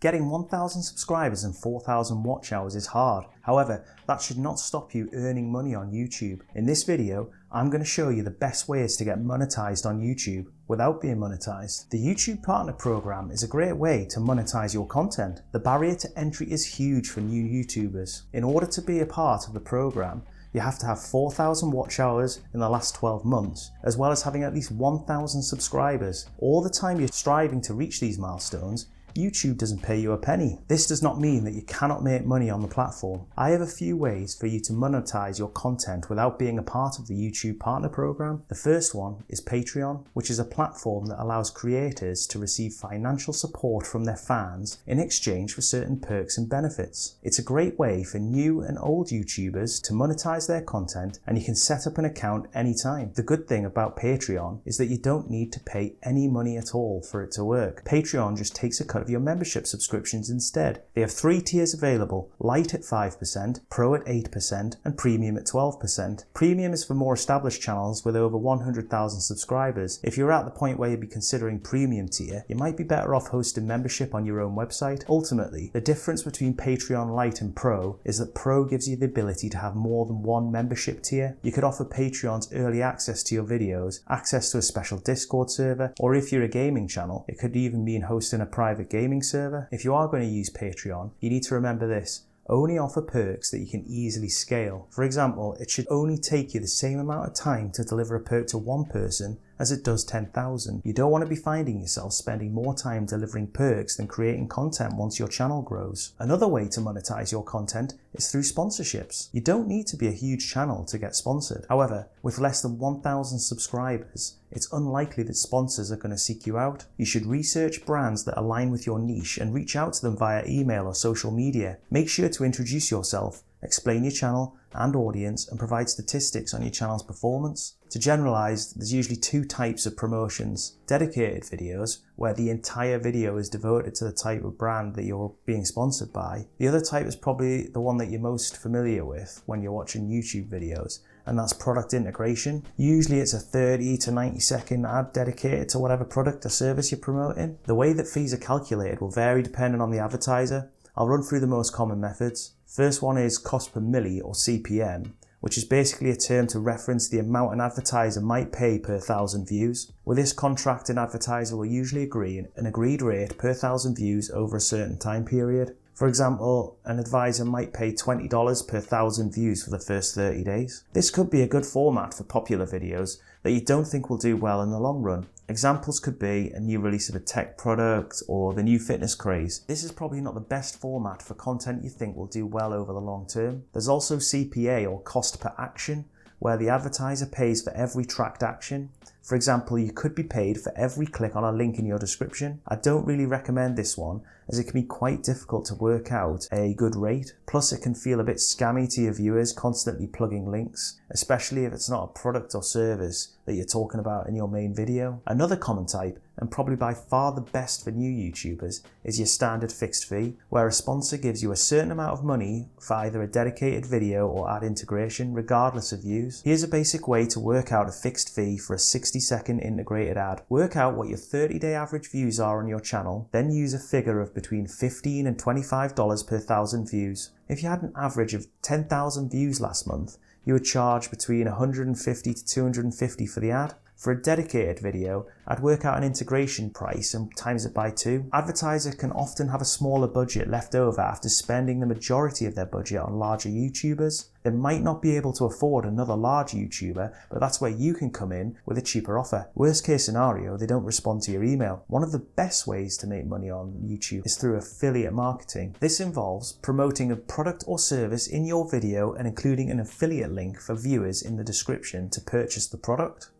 Getting 1,000 subscribers and 4,000 watch hours is hard. However, that should not stop you earning money on YouTube. In this video, I'm going to show you the best ways to get monetized on YouTube without being monetized. The YouTube Partner Program is a great way to monetize your content. The barrier to entry is huge for new YouTubers. In order to be a part of the program, you have to have 4,000 watch hours in the last 12 months, as well as having at least 1,000 subscribers. All the time you're striving to reach these milestones, YouTube doesn't pay you a penny. This does not mean that you cannot make money on the platform. I have a few ways for you to monetize your content without being a part of the YouTube Partner Program. The first one is Patreon, which is a platform that allows creators to receive financial support from their fans in exchange for certain perks and benefits. It's a great way for new and old YouTubers to monetize their content, and you can set up an account anytime. The good thing about Patreon is that you don't need to pay any money at all for it to work. Patreon just takes a cut of your membership subscriptions instead. They have 3 tiers available: Lite at 5%, Pro at 8%, and Premium at 12%. Premium is for more established channels with over 100,000 subscribers. If you're at the point where you'd be considering Premium tier, you might be better off hosting membership on your own website. Ultimately, the difference between Patreon Lite and Pro is that Pro gives you the ability to have more than one membership tier. You could offer Patreon's early access to your videos, access to a special Discord server, or if you're a gaming channel, it could even mean hosting a private gaming server. If you are going to use Patreon, you need to remember this: only offer perks that you can easily scale. For example, it should only take you the same amount of time to deliver a perk to one person as it does 10,000. You don't want to be finding yourself spending more time delivering perks than creating content once your channel grows. Another way to monetize your content is through sponsorships. You don't need to be a huge channel to get sponsored. However, with less than 1,000 subscribers, it's unlikely that sponsors are going to seek you out. You should research brands that align with your niche and reach out to them via email or social media. Make sure to introduce yourself, explain your channel and audience, and provide statistics on your channel's performance. To generalize, there's usually 2 types of promotions: dedicated videos, where the entire video is devoted to the type of brand that you're being sponsored by. The other type is probably the one that you're most familiar with when you're watching YouTube videos, and that's product integration. Usually it's a 30 to 90 second ad dedicated to whatever product or service you're promoting. The way that fees are calculated will vary depending on the advertiser. I'll run through the most common methods. First one is cost per milli, or CPM, which is basically a term to reference the amount an advertiser might pay per 1,000 views. With this contract, an advertiser will usually agree an agreed rate per 1,000 views over a certain time period. For example, an advisor might pay $20 per 1,000 views for the first 30 days. This could be a good format for popular videos that you don't think will do well in the long run. Examples could be a new release of a tech product or the new fitness craze. This is probably not the best format for content you think will do well over the long term. There's also CPA, or cost per action, where the advertiser pays for every tracked action. For example, you could be paid for every click on a link in your description. I don't really recommend this one, as it can be quite difficult to work out a good rate. Plus, it can feel a bit scammy to your viewers constantly plugging links, especially if it's not a product or service that you're talking about in your main video. Another common type, and probably by far the best for new YouTubers, is your standard fixed fee, where a sponsor gives you a certain amount of money for either a dedicated video or ad integration, regardless of views. Here's a basic way to work out a fixed fee for a 60-second integrated ad. Work out what your 30-day average views are on your channel, then use a figure of between $15 and $25 per 1,000 views. If you had an average of 10,000 views last month, you would charge between $150 to $250 for the ad. For a dedicated video, I'd work out an integration price and times it by 2. Advertisers can often have a smaller budget left over after spending the majority of their budget on larger YouTubers. They might not be able to afford another large YouTuber, but that's where you can come in with a cheaper offer. Worst case scenario, they don't respond to your email. One of the best ways to make money on YouTube is through affiliate marketing. This involves promoting a product or service in your video and including an affiliate link for viewers in the description to purchase the product.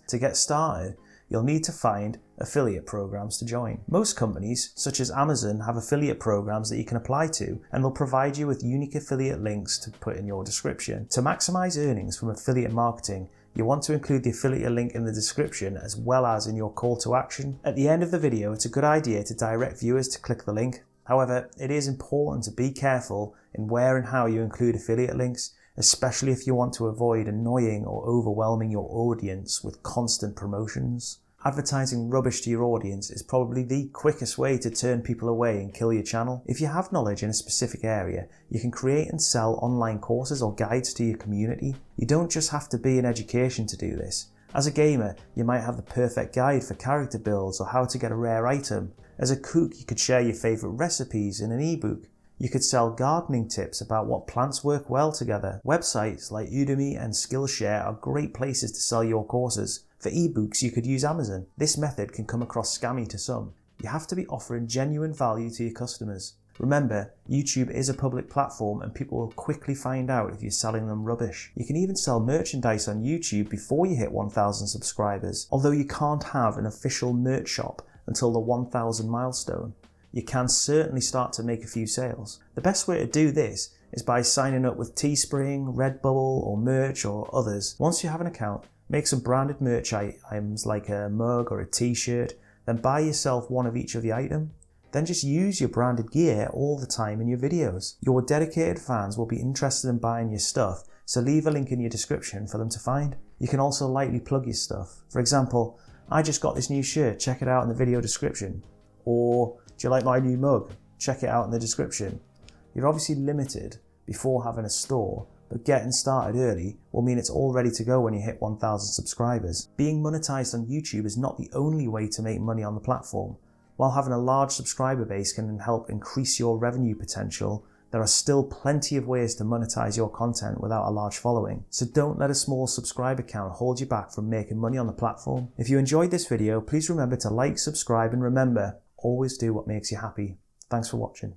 To get started, you'll need to find affiliate programs to join. Most companies, such as Amazon, have affiliate programs that you can apply to, and they'll provide you with unique affiliate links to put in your description. To maximize earnings from affiliate marketing, you want to include the affiliate link in the description as well as in your call to action. At the end of the video, it's a good idea to direct viewers to click the link. However, it is important to be careful in where and how you include affiliate links, especially if you want to avoid annoying or overwhelming your audience with constant promotions. Advertising rubbish to your audience is probably the quickest way to turn people away and kill your channel. If you have knowledge in a specific area, you can create and sell online courses or guides to your community. You don't just have to be in education to do this. As a gamer, you might have the perfect guide for character builds or how to get a rare item. As a cook, you could share your favourite recipes in an ebook. You could sell gardening tips about what plants work well together. Websites like Udemy and Skillshare are great places to sell your courses. For ebooks, you could use Amazon. This method can come across scammy to some. You have to be offering genuine value to your customers. Remember, YouTube is a public platform and people will quickly find out if you're selling them rubbish. You can even sell merchandise on YouTube before you hit 1,000 subscribers. Although you can't have an official merch shop until the 1,000 milestone, you can certainly start to make a few sales. The best way to do this is by signing up with Teespring, Redbubble or Merch or others. Once you have an account, make some branded merch items like a mug or a t-shirt, then buy yourself one of each of the item. Then just use your branded gear all the time in your videos. Your dedicated fans will be interested in buying your stuff, so leave a link in your description for them to find. You can also lightly plug your stuff. For example, I just got this new shirt, check it out in the video description. Or, do you like my new mug? Check it out in the description. You're obviously limited before having a store, but getting started early will mean it's all ready to go when you hit 1,000 subscribers. Being monetized on YouTube is not the only way to make money on the platform. While having a large subscriber base can help increase your revenue potential, there are still plenty of ways to monetize your content without a large following. So don't let a small subscriber count hold you back from making money on the platform. If you enjoyed this video, please remember to like, subscribe, and remember, always do what makes you happy. Thanks for watching.